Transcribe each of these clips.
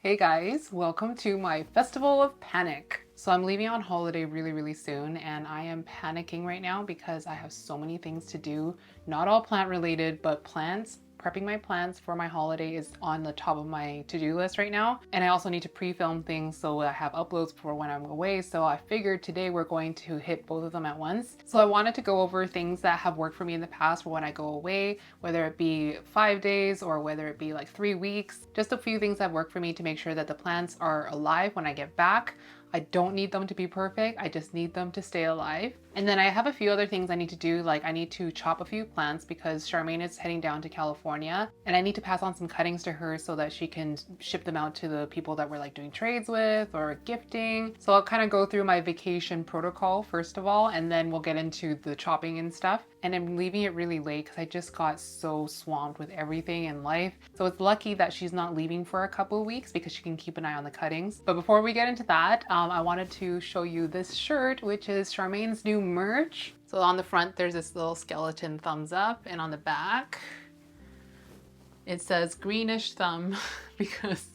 Hey guys, welcome to my Festival of Panic. So I'm leaving on holiday really soon and I am panicking right now because I have so many things to do. Not all plant related, but plants. Prepping my plants for my holiday is on the top of my to-do list right now. And I also need to pre-film things so I have uploads for when I'm away. So I figured today we're going to hit both of them at once. So I wanted to go over things that have worked for me in the past for when I go away, whether it be 5 days or whether it be like 3 weeks. Just a few things that work for me to make sure that the plants are alive when I get back. I don't need them to be perfect, I just need them to stay alive. And then I have a few other things I need to do, like I need to chop a few plants because Charmaine is heading down to California and I need to pass on some cuttings to her so that she can ship them out to the people that we're like doing trades with or gifting. So I'll kind of go through my vacation protocol first of all, and then we'll get into the chopping and stuff. And I'm leaving it really late because I just got so swamped with everything in life. So it's lucky that she's not leaving for a couple of weeks because she can keep an eye on the cuttings. But before we get into that, I wanted to show you this shirt, which is Charmaine's new merch. So on the front, there's this little skeleton thumbs up, and on the back, it says greenish thumb because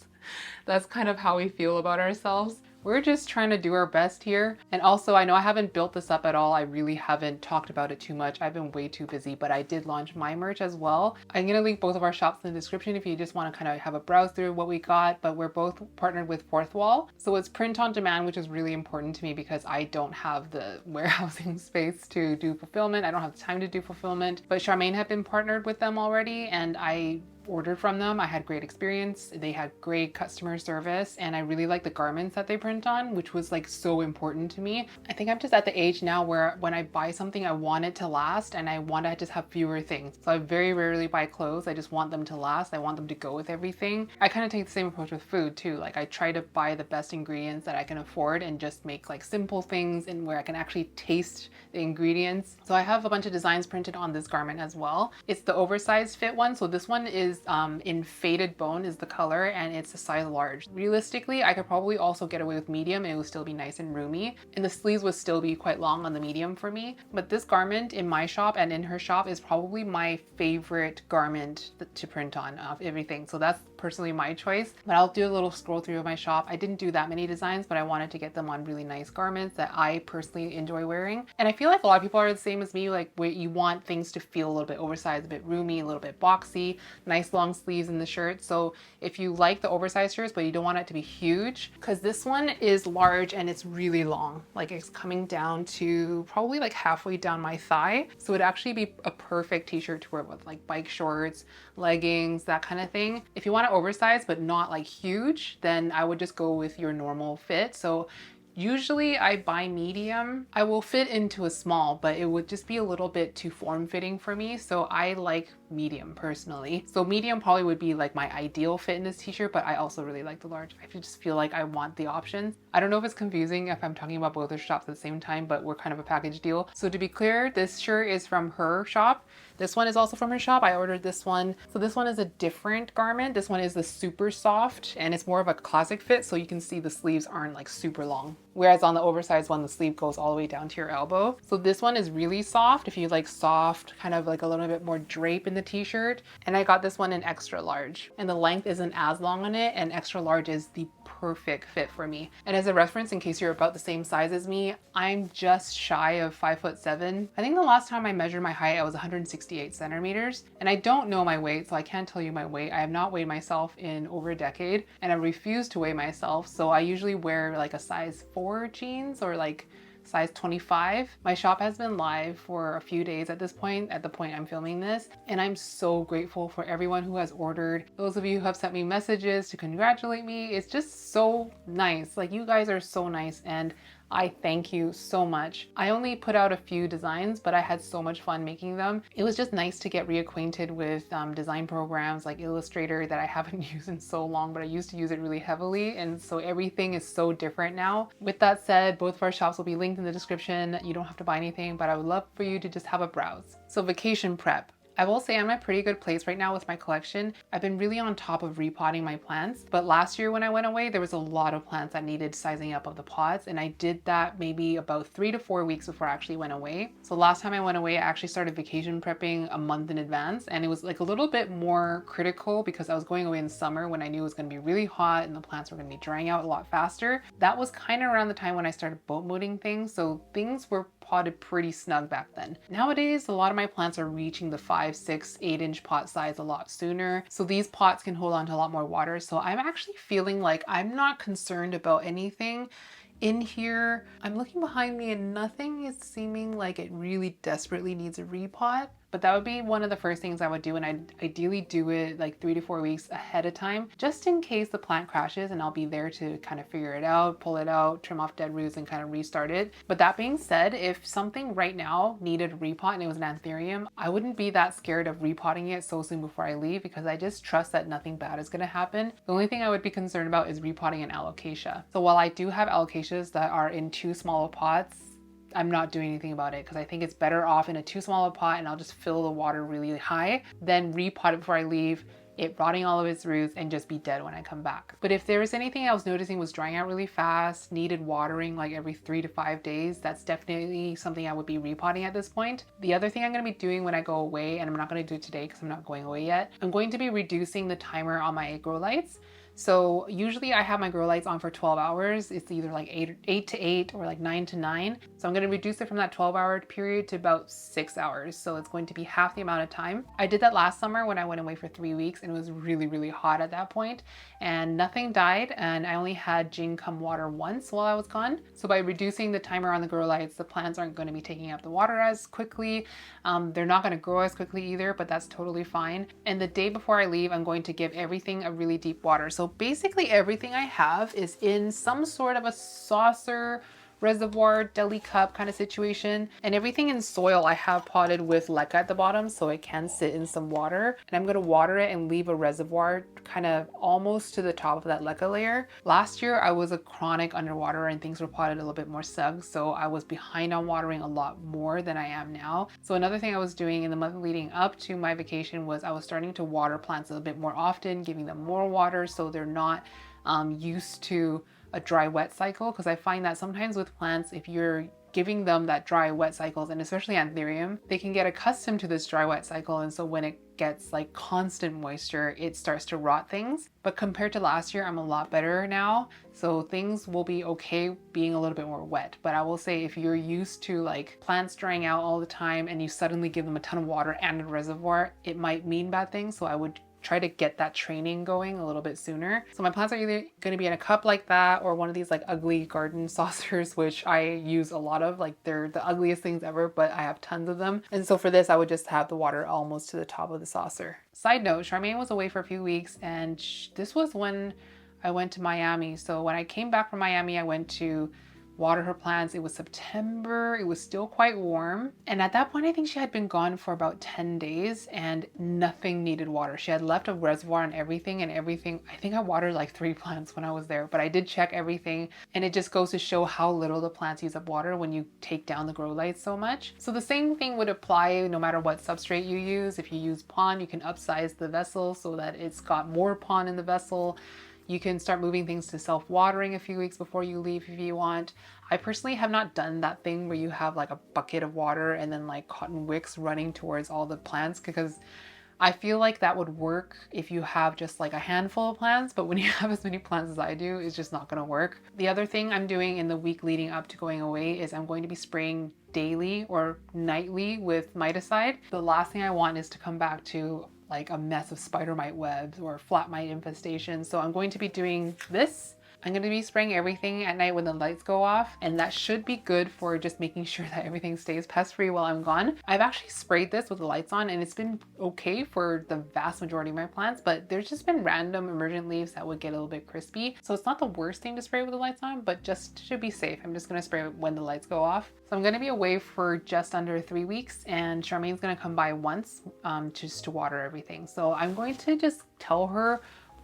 that's kind of how we feel about ourselves. We're just trying to do our best here. And also, I know I haven't built this up at all. I really haven't talked about it too much. I've been way too busy, but I did launch my merch as well. I'm gonna link both of our shops in the description if you just wanna kind of have a browse through what we got, but we're both partnered with Fourth Wall. So it's print on demand, which is really important to me because I don't have the warehousing space to do fulfillment. I don't have the time to do fulfillment, but Charmaine had been partnered with them already and I ordered from them. I had great experience. They had great customer service and I really like the garments that they print on, which was like so important to me. I think I'm just at the age now where when I buy something, I want it to last and I want to just have fewer things. So I very rarely buy clothes. I just want them to last. I want them to go with everything. I kind of take the same approach with food too. Like I try to buy the best ingredients that I can afford and just make like simple things and where I can actually taste the ingredients. So I have a bunch of designs printed on this garment as well. It's the oversized fit one. So this one is in faded bone is the color and it's a size large. Realistically, I could probably also get away with medium and it would still be nice and roomy. And the sleeves would still be quite long on the medium for me. But this garment in my shop and in her shop is probably my favorite garment to print on of everything. So that's personally my choice, but I'll do a little scroll through of my shop. I didn't do that many designs, but I wanted to get them on really nice garments that I personally enjoy wearing. And I feel like a lot of people are the same as me, like where you want things to feel a little bit oversized, a bit roomy, a little bit boxy, nice long sleeves in the shirt. So if you like the oversized shirts, but you don't want it to be huge, because this one is large and it's really long. Like it's coming down to probably like halfway down my thigh. So it'd actually be a perfect t-shirt to wear with like bike shorts, leggings, that kind of thing. If you want to oversized but not like huge, then I would just go with your normal fit. So usually I buy medium. I will fit into a small, but it would just be a little bit too form-fitting for me. So I like medium personally. So medium probably would be like my ideal fit in this t-shirt, but I also really like the large. I just feel like I want the options. I don't know if it's confusing if I'm talking about both their shops at the same time, but we're kind of a package deal. So to be clear, this shirt is from her shop. This one is also from her shop. I ordered this one. So this one is a different garment. This one is the super soft and it's more of a classic fit. So you can see the sleeves aren't like super long. Whereas on the oversized one, the sleeve goes all the way down to your elbow. So this one is really soft. If you like soft, kind of like a little bit more drape in the t-shirt. And I got this one in extra large. And the length isn't as long on it, and extra large is the perfect fit for me. And as a reference, in case you're about the same size as me, I'm just shy of 5'7". I think the last time I measured my height, I was 168 centimeters. And I don't know my weight, so I can't tell you my weight. I have not weighed myself in over a decade, and I refuse to weigh myself. So I usually wear like a size 4 jeans or like size 25. My shop has been live for a few days at this point, at the point I'm filming this, and I'm so grateful for everyone who has ordered. Those of you who have sent me messages to congratulate me, it's just so nice. Like you guys are so nice and I thank you so much. I only put out a few designs, but I had so much fun making them. It was just nice to get reacquainted with design programs like Illustrator that I haven't used in so long, but I used to use it really heavily. And so everything is so different now. With that said, both of our shops will be linked in the description. You don't have to buy anything, but I would love for you to just have a browse. So vacation prep. I will say I'm in a pretty good place right now with my collection. I've been really on top of repotting my plants, but last year when I went away, there was a lot of plants that needed sizing up of the pots, and I did that maybe about 3 to 4 weeks before I actually went away. So last time I went away, I actually started vacation prepping a month in advance, and it was like a little bit more critical because I was going away in summer when I knew it was going to be really hot and the plants were going to be drying out a lot faster. That was kind of around the time when I started boat mooding things, so things were potted pretty snug back then. Nowadays, a lot of my plants are reaching the 5, 6, 8-inch pot size a lot sooner, so these pots can hold on to a lot more water. So I'm actually feeling like I'm not concerned about anything in here. I'm looking behind me and nothing is seeming like it really desperately needs a repot. But that would be one of the first things I would do, and I'd ideally do it like 3 to 4 weeks ahead of time, just in case the plant crashes, and I'll be there to kind of figure it out, pull it out, trim off dead roots and kind of restart it. But that being said, if something right now needed a repot and it was an anthurium, I wouldn't be that scared of repotting it so soon before I leave because I just trust that nothing bad is going to happen. The only thing I would be concerned about is repotting an alocasia. So while I do have alocasias that are in too small of pots, I'm not doing anything about it because I think it's better off in a too small a pot, and I'll just fill the water really high, then repot it before I leave, it rotting all of its roots and just be dead when I come back. But if there was anything I was noticing was drying out really fast, needed watering like every 3 to 5 days, that's definitely something I would be repotting at this point. The other thing I'm going to be doing when I go away, and I'm not going to do it today because I'm not going away yet, I'm going to be reducing the timer on my grow lights. So usually I have my grow lights on for 12 hours. It's either like 8 to 8 or like 9 to 9. So I'm going to reduce it from that 12-hour period to about 6 hours. So it's going to be half the amount of time. I did that last summer when I went away for 3 weeks, and it was really, really hot at that point, and nothing died. And I only had Jing come water once while I was gone. So by reducing the timer on the grow lights, the plants aren't going to be taking up the water as quickly. They're not going to grow as quickly either, but that's totally fine. And the day before I leave, I'm going to give everything a really deep water. So basically everything I have is in some sort of a saucer, reservoir, deli cup kind of situation, and everything in soil I have potted with leca at the bottom so it can sit in some water, and I'm going to water it and leave a reservoir kind of almost to the top of that leca layer. Last year I was a chronic underwater and things were potted a little bit more snug, so I was behind on watering a lot more than I am now. So another thing I was doing in the month leading up to my vacation was I was starting to water plants a little bit more often, giving them more water so they're not used to a dry wet cycle, because I find that sometimes with plants, if you're giving them that dry wet cycles, and especially anthurium, they can get accustomed to this dry wet cycle, and so when it gets like constant moisture, it starts to rot things. But compared to last year, I'm a lot better now, so things will be okay being a little bit more wet. But I will say, if you're used to like plants drying out all the time and you suddenly give them a ton of water and a reservoir, it might mean bad things. So I would try to get that training going a little bit sooner. So my plants are either going to be in a cup like that or one of these like ugly garden saucers, which I use a lot of. Like, they're the ugliest things ever, but I have tons of them. And so for this, I would just have the water almost to the top of the saucer. Side note, Charmaine was away for a few weeks, and this was when I went to Miami. So when I came back from Miami, I went to water her plants. It was September, it was still quite warm. And at that point, I think she had been gone for about 10 days and nothing needed water. She had left a reservoir and everything, I think I watered like 3 plants when I was there, but I did check everything, and it just goes to show how little the plants use up water when you take down the grow lights so much. So the same thing would apply no matter what substrate you use. If you use pond, you can upsize the vessel so that it's got more pond in the vessel. You can start moving things to self-watering a few weeks before you leave if you want. I personally have not done that thing where you have like a bucket of water and then like cotton wicks running towards all the plants, because I feel like that would work if you have just like a handful of plants, but when you have as many plants as I do, it's just not going to work. The other thing I'm doing in the week leading up to going away is I'm going to be spraying daily or nightly with miticide. The last thing I want is to come back to like a mess of spider mite webs or flat mite infestation. So I'm going to be doing this. I'm going to be spraying everything at night when the lights go off, and that should be good for just making sure that everything stays pest free while I'm gone. I've actually sprayed this with the lights on and it's been okay for the vast majority of my plants, but there's just been random emergent leaves that would get a little bit crispy. So it's not the worst thing to spray with the lights on, but just to be safe, I'm just going to spray it when the lights go off. So I'm going to be away for just under 3 weeks, and Charmaine's going to come by once just to water everything. So I'm going to just tell her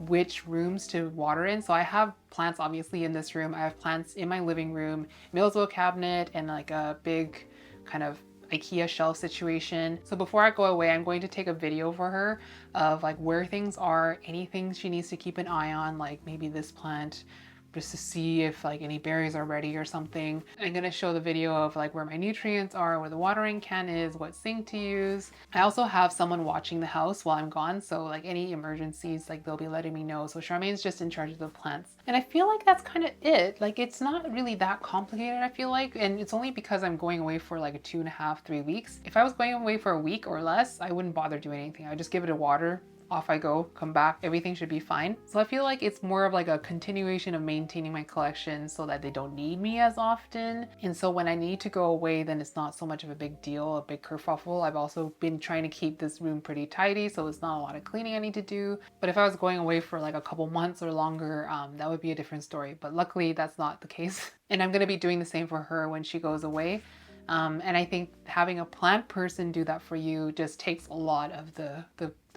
which rooms to water in. So I have plants obviously in this room. I have plants in my living room, Millsville cabinet, and like a big kind of IKEA shelf situation. So before I go away, I'm going to take a video for her of like where things are, anything she needs to keep an eye on, like maybe this plant, just to see if like any berries are ready or something. I'm gonna show the video of like where my nutrients are, where the watering can is, what sink to use. I also have someone watching the house while I'm gone, so like any emergencies, like they'll be letting me know. So Charmaine's just in charge of the plants. And I feel like that's kind of it. Like it's not really that complicated, I feel like, and it's only because I'm going away for like 2.5, 3 weeks. If I was going away for a week or less, I wouldn't bother doing anything. I would just give it a water, off I go, come back, everything should be fine. So I feel like it's more of like a continuation of maintaining my collection so that they don't need me as often. And so when I need to go away, then it's not so much of a big deal, a big kerfuffle. I've also been trying to keep this room pretty tidy, so it's not a lot of cleaning I need to do. But if I was going away for like a couple months or longer, that would be a different story. But luckily that's not the case. And I'm gonna be doing the same for her when she goes away. And I think having a plant person do that for you just takes a lot of the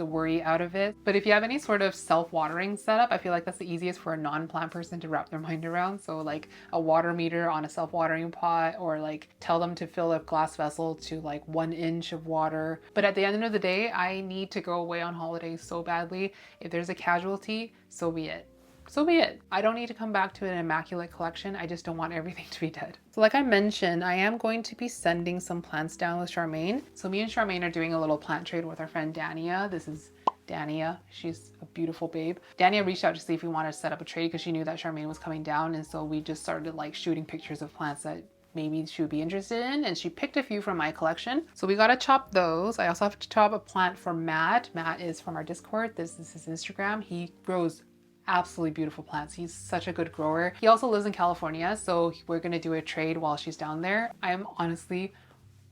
worry out of it. But if you have any sort of self-watering setup, I feel like that's the easiest for a non-plant person to wrap their mind around. So like a water meter on a self-watering pot, or like tell them to fill a glass vessel to like 1 inch of water. But at the end of the day, I need to go away on holiday so badly. If there's a casualty, so be it. So be it. I don't need to come back to an immaculate collection. I just don't want everything to be dead. So like I mentioned, I am going to be sending some plants down with Charmaine. So me and Charmaine are doing a little plant trade with our friend Dania. This is Dania. She's a beautiful babe. Dania reached out to see if we wanted to set up a trade because she knew that Charmaine was coming down. And so we just started like shooting pictures of plants that maybe she would be interested in, and she picked a few from my collection. So we gotta chop those. I also have to chop a plant for Matt. Matt is from our Discord. This is his Instagram. He grows absolutely beautiful plants. He's such a good grower. He also lives in California, so we're gonna do a trade while she's down there. I am honestly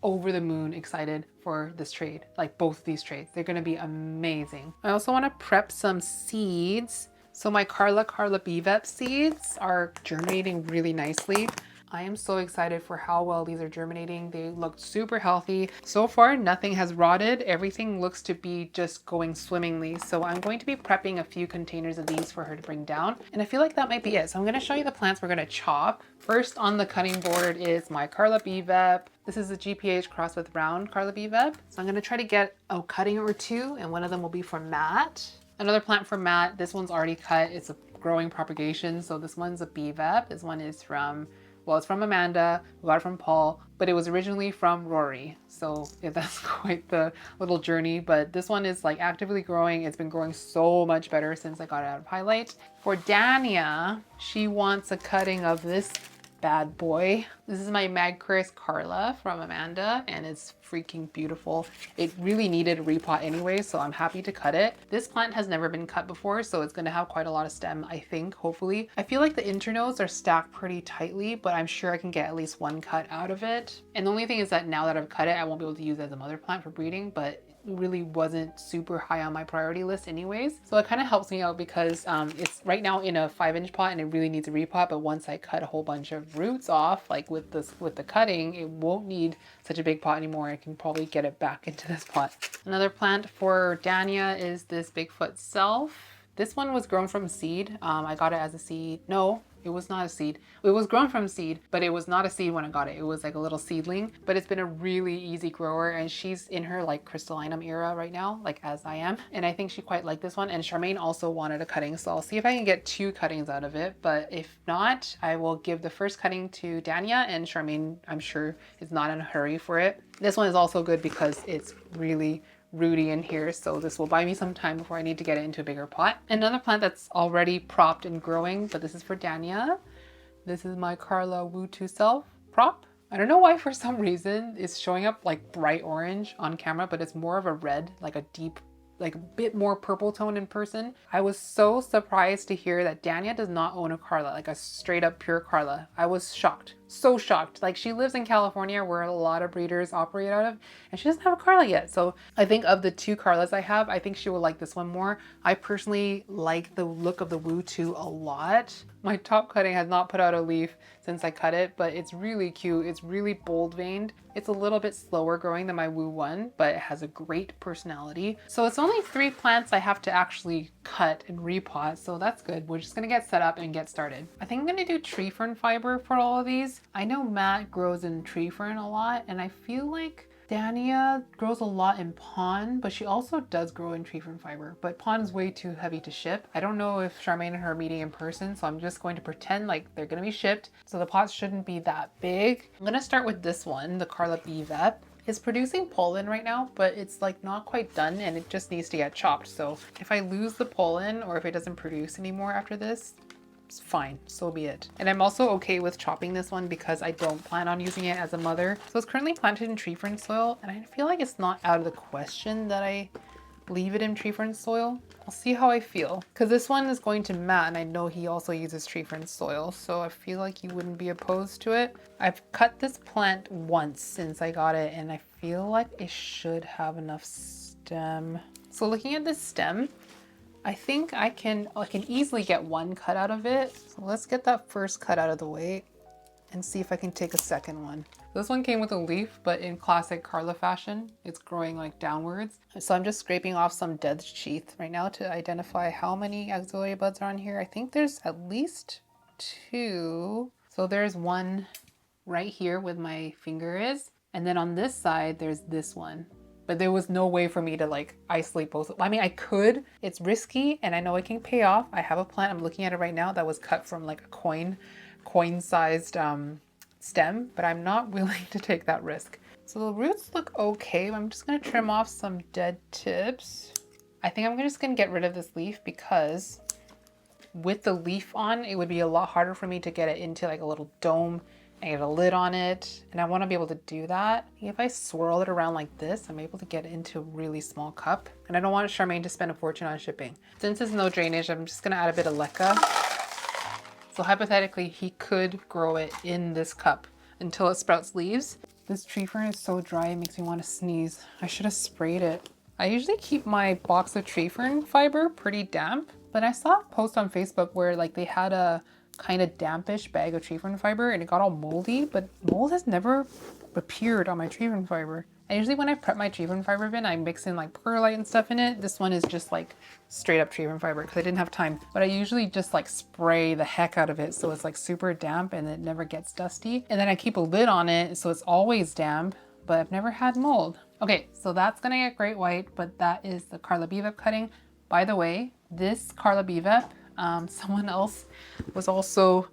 over the moon excited for this trade, like both of these trades. They're gonna be amazing. I also wanna prep some seeds. So my Carla Bevep seeds are germinating really nicely. I am so excited for how well these are germinating. They look super healthy. So far, nothing has rotted. Everything looks to be just going swimmingly. So I'm going to be prepping a few containers of these for her to bring down. And I feel like that might be it. So I'm gonna show you the plants we're gonna chop. First on the cutting board is my Carla Bevep. This is a GPH cross with round Carla Bevep. So I'm gonna try to get a cutting or two, and one of them will be for Matt. Another plant for Matt. This one's already cut. It's a growing propagation. So this one's a Bevep. This one is from, well, it's from Amanda, we got it from Paul, but it was originally from Rory. So yeah, that's quite the little journey, but this one is like actively growing. It's been growing so much better since I got it out of Highlight. For Dania, she wants a cutting of this bad boy. This is my Magchris Carla from Amanda, and it's freaking beautiful. It really needed a repot anyway, so I'm happy to cut it. This plant has never been cut before, so it's gonna have quite a lot of stem, I think, hopefully. I feel like the internodes are stacked pretty tightly, but I'm sure I can get at least one cut out of it. And the only thing is that now that I've cut it, I won't be able to use it as a mother plant for breeding, but really wasn't super high on my priority list anyways. So it kind of helps me out because it's right now in a 5-inch pot and it really needs a repot, but once I cut a whole bunch of roots off, like with the cutting, it won't need such a big pot anymore. I can probably get it back into this pot. Another plant for Dania is this Bigfoot Self. This one was grown from seed. I got it as a seed. No, it was not a seed. It was grown from seed, but it was not a seed when I got it. It was like a little seedling, but it's been a really easy grower, and she's in her like crystallinum era right now, like as I am. And I think she quite liked this one. And Charmaine also wanted a cutting, so I'll see if I can get 2 cuttings out of it. But if not, I will give the first cutting to Dania, and Charmaine, I'm sure, is not in a hurry for it. This one is also good because it's really rooty in here, so this will buy me some time before I need to get it into a bigger pot. Another plant that's already propped and growing, but this is for Dania. This is my Carla Woo2 Self prop. I don't know why for some reason it's showing up like bright orange on camera, but it's more of a red, like a deep, like a bit more purple tone in person. I was so surprised to hear that Dania does not own a Carla, like a straight up pure Carla. I was shocked. So shocked. Like, she lives in California where a lot of breeders operate out of, and she doesn't have a Carla yet. So I think of the 2 Carlas I have, I think she will like this one more. I personally like the look of the Woo2 a lot. My top cutting has not put out a leaf since I cut it, but it's really cute. It's really bold veined. It's a little bit slower growing than my Woo 1, but it has a great personality. So it's only 3 plants I have to actually cut and repot, so that's good. We're just gonna get set up and get started. I think I'm gonna do tree fern fiber for all of these. I know Matt grows in tree fern a lot, and I feel like Dania grows a lot in pond, but she also does grow in tree fern fiber. But pond is way too heavy to ship. I don't know if Charmaine and her are meeting in person, so I'm just going to pretend like they're gonna be shipped. So the pots shouldn't be that big. I'm gonna start with this one, the Carla Bvep. It's producing pollen right now, but it's like not quite done and it just needs to get chopped. So if I lose the pollen or if it doesn't produce anymore after this, it's fine, so be it. And I'm also okay with chopping this one because I don't plan on using it as a mother. So it's currently planted in tree fern soil and I feel like it's not out of the question that I leave it in tree fern soil. I'll see how I feel because this one is going to Matt and I know he also uses tree fern soil, so I feel like you wouldn't be opposed to it. I've cut this plant once since I got it and I feel like it should have enough stem. So looking at this stem, I think I can easily get one cut out of it. So let's get that first cut out of the way and see if I can take a second one. This one came with a leaf, but in classic Carla fashion, it's growing like downwards. So I'm just scraping off some dead sheath right now to identify how many axillary buds are on here. I think there's at least 2. So there's one right here where my finger is. And then on this side, there's this one. But there was no way for me to like isolate both. I mean, I could, it's risky and I know it can pay off. I have a plant, I'm looking at it right now, that was cut from like a coin-sized stem, but I'm not willing to take that risk. So the roots look okay. I'm just gonna trim off some dead tips. I think I'm just gonna get rid of this leaf because with the leaf on, it would be a lot harder for me to get it into like a little dome and get a lid on it. And I wanna be able to do that. If I swirl it around like this, I'm able to get it into a really small cup. And I don't want Charmaine to spend a fortune on shipping. Since there's no drainage, I'm just gonna add a bit of leca. So hypothetically, he could grow it in this cup until it sprouts leaves. This tree fern is so dry, it makes me want to sneeze. I should have sprayed it. I usually keep my box of tree fern fiber pretty damp, but I saw a post on Facebook where like they had a kind of dampish bag of tree fern fiber and it got all moldy, but mold has never appeared on my tree fern fiber. And usually when I prep my tree fern fiber bin, I mix in like perlite and stuff in it. This one is just like straight up tree fern fiber because I didn't have time. But I usually just like spray the heck out of it so it's like super damp and it never gets dusty. And then I keep a lid on it so it's always damp, but I've never had mold. Okay, so that's gonna get great white, but that is the Carla Bvep cutting. By the way, this Carla Bvep, someone else was also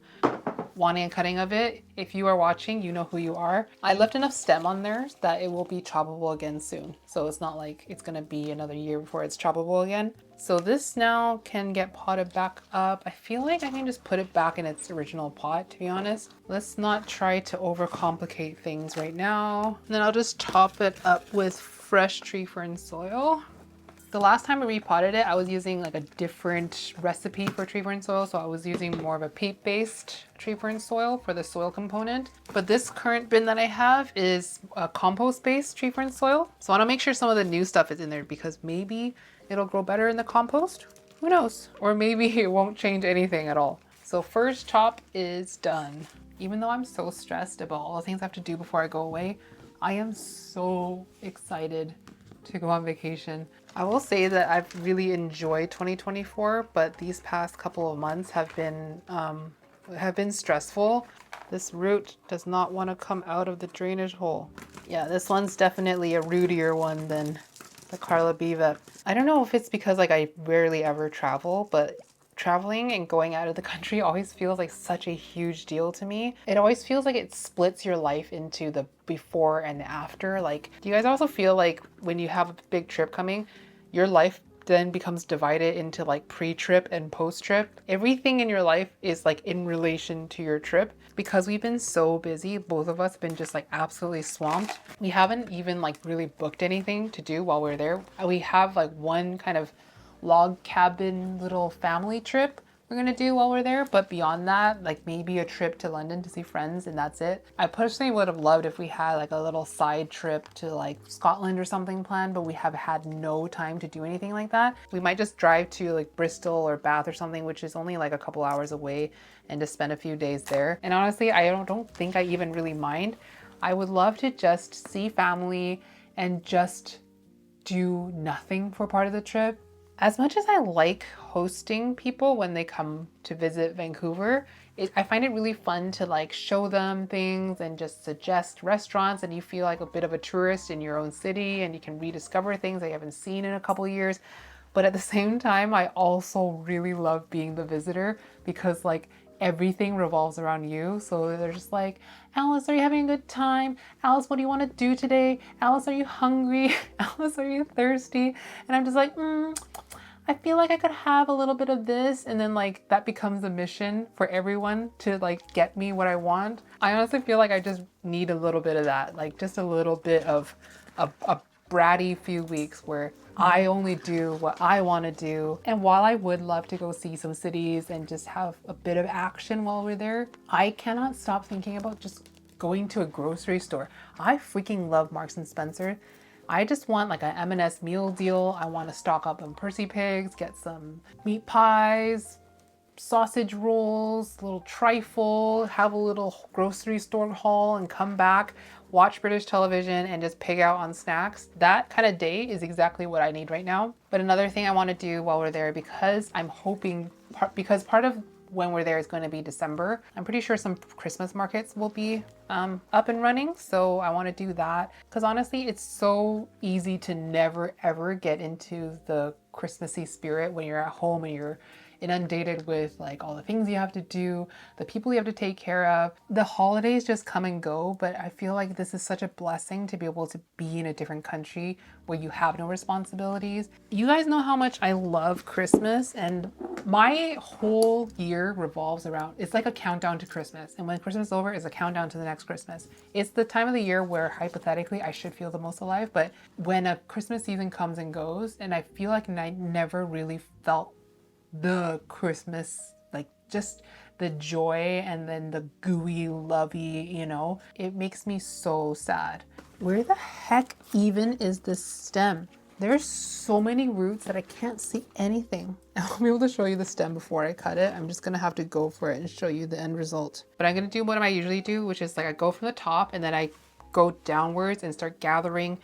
wanting a cutting of it. If you are watching, you know who you are. I left enough stem on there that it will be choppable again soon. So it's not like it's gonna be another year before it's choppable again. So this now can get potted back up. I feel like I can just put it back in its original pot, to be honest. Let's not try to overcomplicate things right now. And then I'll just top it up with fresh tree fern soil. The last time I repotted it, I was using like a different recipe for tree fern soil. So I was using more of a peat-based tree fern soil for the soil component. But this current bin that I have is a compost-based tree fern soil. So I want to make sure some of the new stuff is in there because maybe it'll grow better in the compost. Who knows? Or maybe it won't change anything at all. So first chop is done. Even though I'm so stressed about all the things I have to do before I go away, I am so excited to go on vacation. I will say that I've really enjoyed 2024, but these past couple of months have been stressful. This root does not want to come out of the drainage hole. Yeah, this one's definitely a rootier one than the Carla Bvep. I don't know if it's because like I rarely ever travel, but traveling and going out of the country always feels like such a huge deal to me. It always feels like it splits your life into the before and after. Like, do you guys also feel like when you have a big trip coming, your life then becomes divided into like pre-trip and post-trip? Everything in your life is like in relation to your trip. Because we've been so busy, both of us have been just like absolutely swamped. We haven't even like really booked anything to do while we're there. We have like one kind of log cabin little family trip we're gonna do while we're there, but beyond that, like maybe a trip to London to see friends and that's it. I personally would have loved if we had like a little side trip to like Scotland or something planned, but we have had no time to do anything like that. We might just drive to like Bristol or Bath or something, which is only like a couple hours away, and just spend a few days there. And honestly, I don't think I even really mind. I would love to just see family and just do nothing for part of the trip. As much as I like hosting people when they come to visit Vancouver. I find it really fun to like show them things and just suggest restaurants, and you feel like a bit of a tourist in your own city and you can rediscover things that you haven't seen in a couple years. But at the same time, I also really love being the visitor because like everything revolves around you. So they're just like, Alice, are you having a good time? Alice, what do you want to do today? Alice, are you hungry? Alice, are you thirsty? And I'm just like, I feel like I could have a little bit of this, and then like that becomes a mission for everyone to like get me what I want. I honestly feel like I just need a little bit of that, like just a little bit of a bratty few weeks where I only do what I want to do. And while I would love to go see some cities and just have a bit of action while we're there, I cannot stop thinking about just going to a grocery store. I freaking love Marks and Spencer. I just want like an M&S meal deal. I want to stock up on Percy Pigs, get some meat pies, sausage rolls, a little trifle, have a little grocery store haul and come back, watch British television and just pig out on snacks. That kind of day is exactly what I need right now. But another thing I want to do while we're there, because I'm hoping, because part of when we're there is going to be December. I'm pretty sure some Christmas markets will be up and running. So I want to do that because honestly, it's so easy to never ever get into the Christmassy spirit when you're at home and you're inundated with like all the things you have to do, the people you have to take care of. The holidays just come and go, but I feel like this is such a blessing to be able to be in a different country where you have no responsibilities. You guys know how much I love Christmas, and my whole year revolves around, it's like a countdown to Christmas. And when Christmas is over, it's a countdown to the next Christmas. It's the time of the year where hypothetically I should feel the most alive, but when a Christmas season comes and goes, and I feel like I never really felt the Christmas, like just the joy and then the gooey lovey, you know, it makes me so sad. Where the heck even is this stem? There's so many roots that I can't see anything. I'll be able to show you the stem before I cut it. I'm just gonna have to go for it and show you the end result. But I'm gonna do what I usually do, which is like I go from the top and then I go downwards and start gathering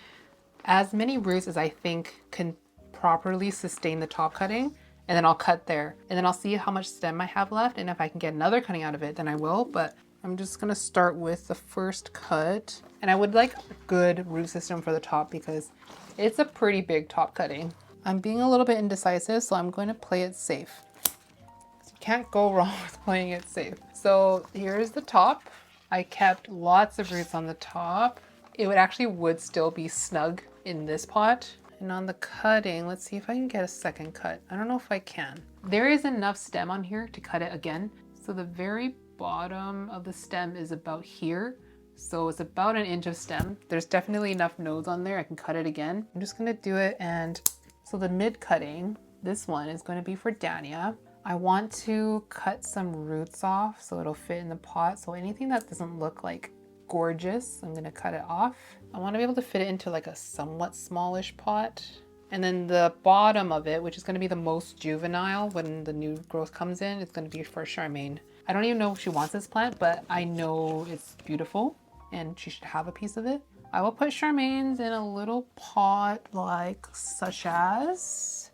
as many roots as I think can properly sustain the top cutting. And then I'll cut there. And then I'll see how much stem I have left. And if I can get another cutting out of it, then I will. But I'm just gonna start with the first cut. And I would like a good root system for the top because it's a pretty big top cutting. I'm being a little bit indecisive, so I'm going to play it safe. You can't go wrong with playing it safe. So here's the top. I kept lots of roots on the top. It would still be snug in this pot. And on the cutting, let's see if I can get a second cut. I don't know if I can. There is enough stem on here to cut it again. So the very bottom of the stem is about here. So it's about 1 inch of stem. There's definitely enough nodes on there. I can cut it again. I'm just gonna do it. And so the mid cutting, this one is gonna be for Dania. I want to cut some roots off so it'll fit in the pot. So anything that doesn't look like gorgeous, I'm gonna cut it off. I want to be able to fit it into like a somewhat smallish pot. And then the bottom of it, which is going to be the most juvenile when the new growth comes in, it's going to be for Charmaine. I don't even know if she wants this plant, but I know it's beautiful and she should have a piece of it. I will put Charmaine's in a little pot like such as.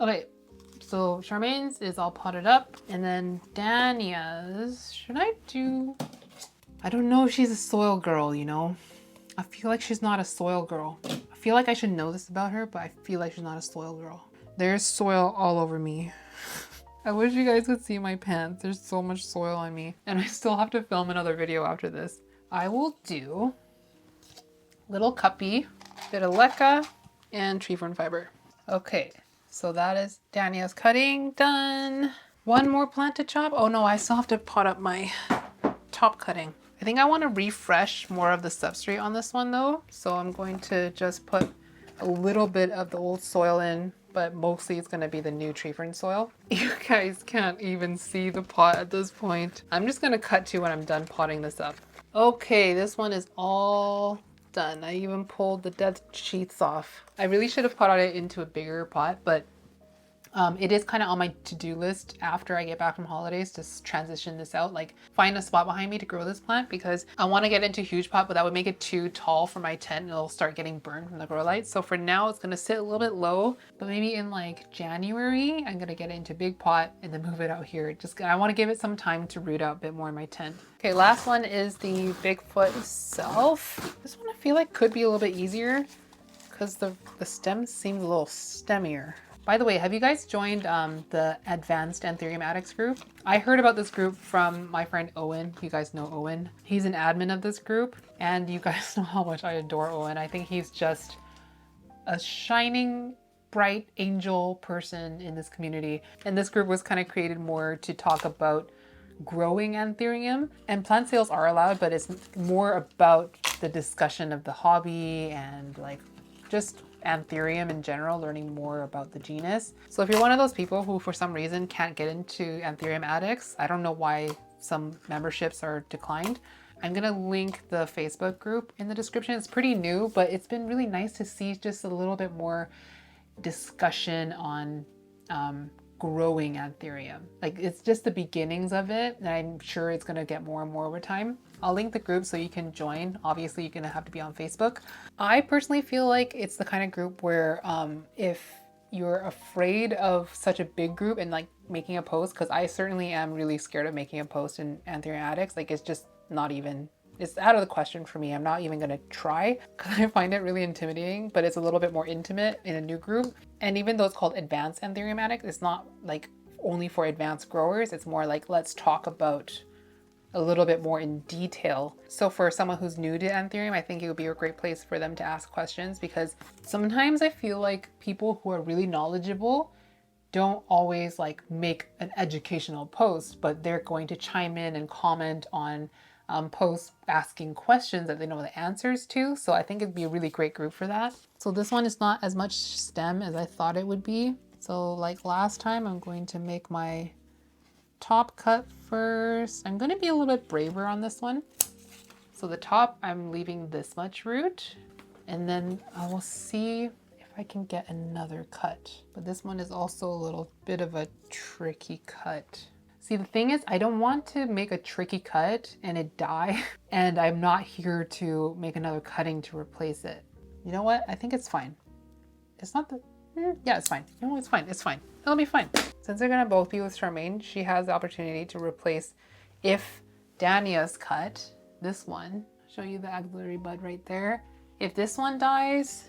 Okay, so Charmaine's is all potted up, and then Dania's, I don't know if she's a soil girl, you know? I feel like she's not a soil girl. I feel like I should know this about her, but I feel like she's not a soil girl. There's soil all over me. I wish you guys could see my pants. There's so much soil on me. And I still have to film another video after this. I will do little cuppy, bit of leca, and tree fern fiber. Okay, so that is Dania's cutting done. One more plant to chop. Oh no, I still have to pot up my top cutting. I think I want to refresh more of the substrate on this one though. So I'm going to just put a little bit of the old soil in, but mostly it's going to be the new tree fern soil. You guys can't even see the pot at this point. I'm just going to cut to when I'm done potting this up. Okay, this one is all done. I even pulled the dead sheaths off. I really should have potted it into a bigger pot, but It is kind of on my to-do list after I get back from holidays to transition this out, like find a spot behind me to grow this plant, because I want to get into huge pot, but that would make it too tall for my tent and it'll start getting burned from the grow lights. So for now it's going to sit a little bit low, but maybe in like January I'm going to get it into big pot and then move it out here. I want to give it some time to root out a bit more in my tent. Okay, last one is the Bigfoot itself. This one I feel like could be a little bit easier because the stems seem a little stemmier. By the way, have you guys joined the Advanced Anthurium Addicts group? I heard about this group from my friend Owen. You guys know Owen. He's an admin of this group, and you guys know how much I adore Owen. I think he's just a shining, bright angel person in this community. And this group was kind of created more to talk about growing anthurium, and plant sales are allowed, but it's more about the discussion of the hobby and like just anthurium in general, learning more about the genus. So if you're one of those people who for some reason can't get into Anthurium Addicts, I don't know why some memberships are declined, I'm gonna link the Facebook group in the description. It's pretty new, but it's been really nice to see just a little bit more discussion on growing anthurium. Like, it's just the beginnings of it, and I'm sure it's gonna get more and more over time. I'll link the group so you can join. Obviously, you're gonna have to be on Facebook. I personally feel like it's the kind of group where if you're afraid of such a big group and like making a post, because I certainly am really scared of making a post in Anthurium Addicts. Like, it's just not even, it's out of the question for me. I'm not even gonna try because I find it really intimidating, but it's a little bit more intimate in a new group. And even though it's called Advanced Anthurium Addicts, it's not like only for advanced growers. It's more like, let's talk about a little bit more in detail. So for someone who's new to anthurium, I think it would be a great place for them to ask questions, because sometimes I feel like people who are really knowledgeable don't always like make an educational post, but they're going to chime in and comment on posts asking questions that they know the answers to. So I think it'd be a really great group for that. So this one is not as much stem as I thought it would be. So like last time, I'm going to make my top cut first. I'm going to be a little bit braver on this one. So the top, I'm leaving this much root, and then I will see if I can get another cut. But this one is also a little bit of a tricky cut. See, the thing is, I don't want to make a tricky cut and it die, and I'm not here to make another cutting to replace it. You know what? I think it's fine. It's not the, yeah, it's fine. No, it's fine. It's fine. It'll be fine. Since they're gonna both be with Charmaine, she has the opportunity to replace, if Dania's cut, this one, show you the axillary bud right there. If this one dies,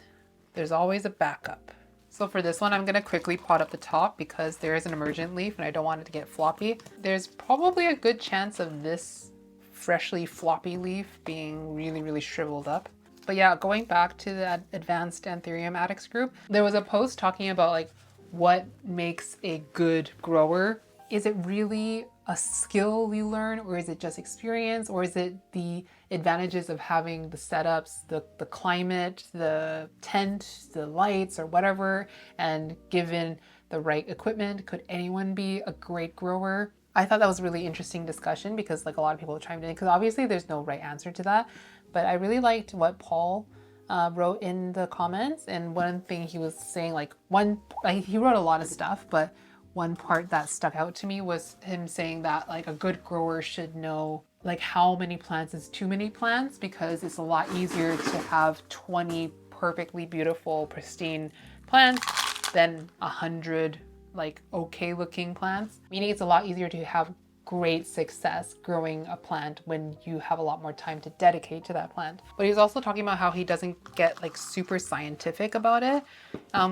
there's always a backup. So for this one, I'm gonna quickly pot up the top because there is an emergent leaf and I don't want it to get floppy. There's probably a good chance of this freshly floppy leaf being really, really shriveled up. But yeah, going back to the Advanced Anthurium Addicts group, there was a post talking about like what makes a good grower. Is it really a skill you learn, or is it just experience, or is it the advantages of having the setups, the climate, the tent, the lights, or whatever, and given the right equipment, could anyone be a great grower? I thought that was a really interesting discussion because like a lot of people chimed in, because obviously there's no right answer to that. But I really liked what Paul wrote in the comments, and one thing he was saying, like he wrote a lot of stuff, but one part that stuck out to me was him saying that like a good grower should know like how many plants is too many plants, because it's a lot easier to have 20 perfectly beautiful, pristine plants than 100 like okay looking plants. Meaning it's a lot easier to have great success growing a plant when you have a lot more time to dedicate to that plant. But he's also talking about how he doesn't get like super scientific about it,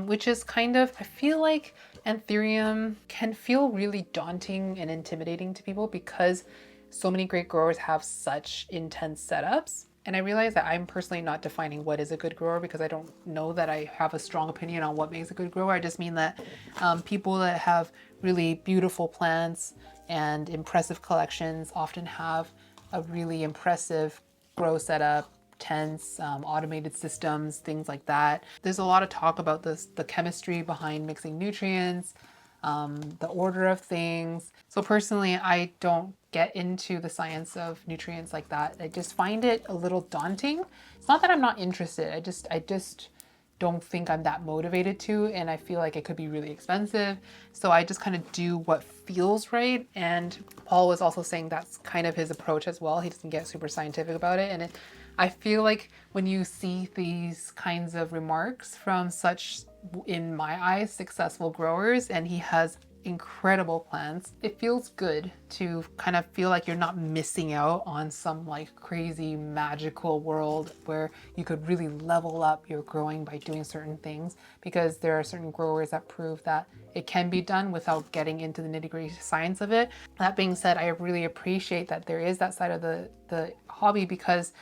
which is kind of, I feel like anthurium can feel really daunting and intimidating to people because so many great growers have such intense setups. And I realize that I'm personally not defining what is a good grower, because I don't know that I have a strong opinion on what makes a good grower. I just mean that people that have really beautiful plants and impressive collections often have a really impressive grow setup, tents, automated systems, things like that. There's a lot of talk about this, the chemistry behind mixing nutrients, the order of things. So personally, I don't get into the science of nutrients like that. I just find it a little daunting. It's not that I'm not interested. I just don't think I'm that motivated to, and I feel like it could be really expensive. So I just kind of do what feels right. And Paul was also saying that's kind of his approach as well. He doesn't get super scientific about it. And I feel like when you see these kinds of remarks from such, in my eyes, successful growers, and he has incredible plants, it feels good to kind of feel like you're not missing out on some like crazy magical world where you could really level up your growing by doing certain things, because there are certain growers that prove that it can be done without getting into the nitty-gritty science of it. That being said, I really appreciate that there is that side of the hobby, because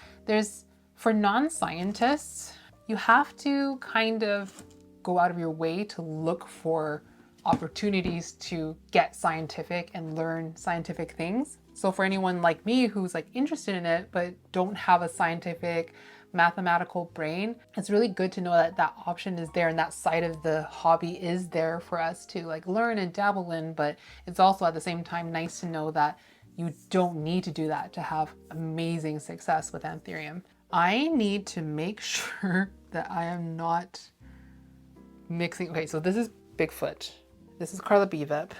for non-scientists, you have to kind of go out of your way to look for opportunities to get scientific and learn scientific things. So for anyone like me who's like interested in it but don't have a scientific mathematical brain, it's really good to know that that option is there and that side of the hobby is there for us to like learn and dabble in. But it's also at the same time nice to know that you don't need to do that to have amazing success with Anthurium. I need to make sure that I am not mixing. Okay, so this is Bigfoot. This is Carla Bevep.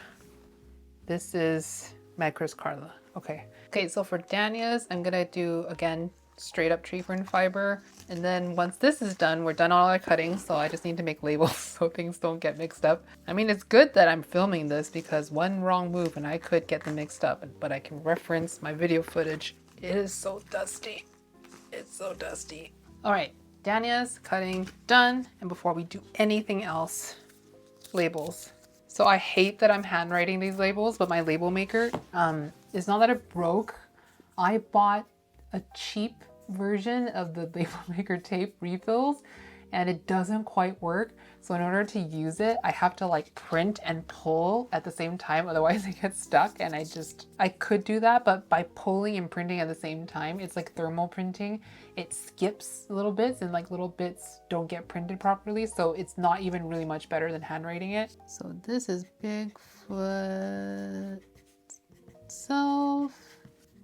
This is Macros Carla. Okay, so for Dania's, I'm gonna do, again, straight up tree fern fiber. And then once this is done, we're done all our cutting, so I just need to make labels so things don't get mixed up. I mean, it's good that I'm filming this because one wrong move and I could get them mixed up, but I can reference my video footage. It is so dusty. It's so dusty. All right, Dania's cutting done. And before we do anything else, labels. So I hate that I'm handwriting these labels, but my label maker, it's not that it broke. I bought a cheap version of the label maker tape refills and it doesn't quite work. So in order to use it, I have to like print and pull at the same time, otherwise it gets stuck. And I could do that, but by pulling and printing at the same time, it's like thermal printing. It skips little bits and like little bits don't get printed properly. So it's not even really much better than handwriting it. So this is Bigfoot itself.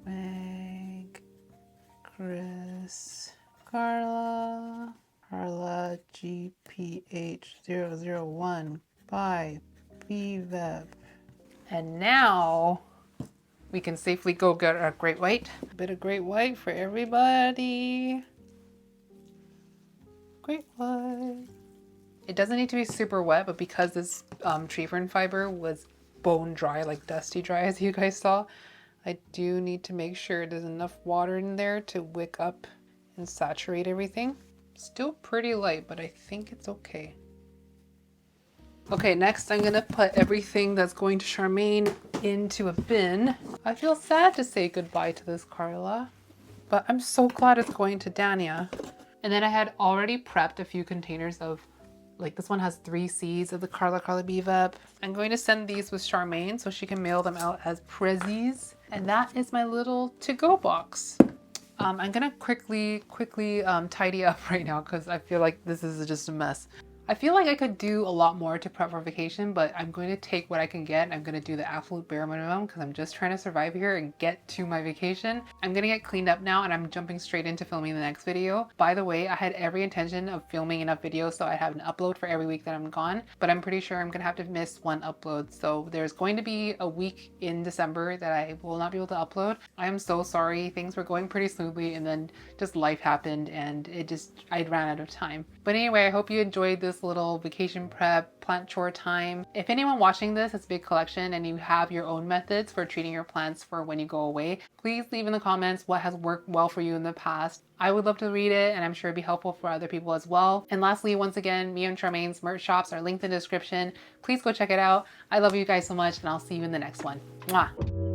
Meg, Chris, Carla GPH001 by BVEP. And now we can safely go get our great white. A bit of great white for everybody. Great white. It doesn't need to be super wet, but because this tree fern fiber was bone dry, like dusty dry as you guys saw, I do need to make sure there's enough water in there to wick up and saturate everything. Still pretty light, but I think it's okay. Okay, next I'm gonna put everything that's going to Charmaine into a bin. I feel sad to say goodbye to this Carla, but I'm so glad it's going to Dania. And then I had already prepped a few containers of, like this one has 3 seeds of the Carla Bevep. I'm going to send these with Charmaine so she can mail them out as prezzies. And that is my little to-go box. I'm gonna quickly tidy up right now because I feel like this is just a mess. I feel like I could do a lot more to prep for vacation, but I'm going to take what I can get. I'm going to do the absolute bare minimum because I'm just trying to survive here and get to my vacation. I'm going to get cleaned up now and I'm jumping straight into filming the next video. By the way, I had every intention of filming enough videos so I have an upload for every week that I'm gone, but I'm pretty sure I'm going to have to miss one upload. So there's going to be a week in December that I will not be able to upload. I am so sorry. Things were going pretty smoothly and then just life happened and I ran out of time. But anyway, I hope you enjoyed this little vacation prep plant chore time. If anyone watching this has a big collection and you have your own methods for treating your plants for when you go away, please leave in the comments what has worked well for you in the past. I would love to read it and I'm sure it'd be helpful for other people as well. And lastly, once again, me and Charmaine's merch shops are linked in the description. Please go check it out. I love you guys so much and I'll see you in the next one. Mwah.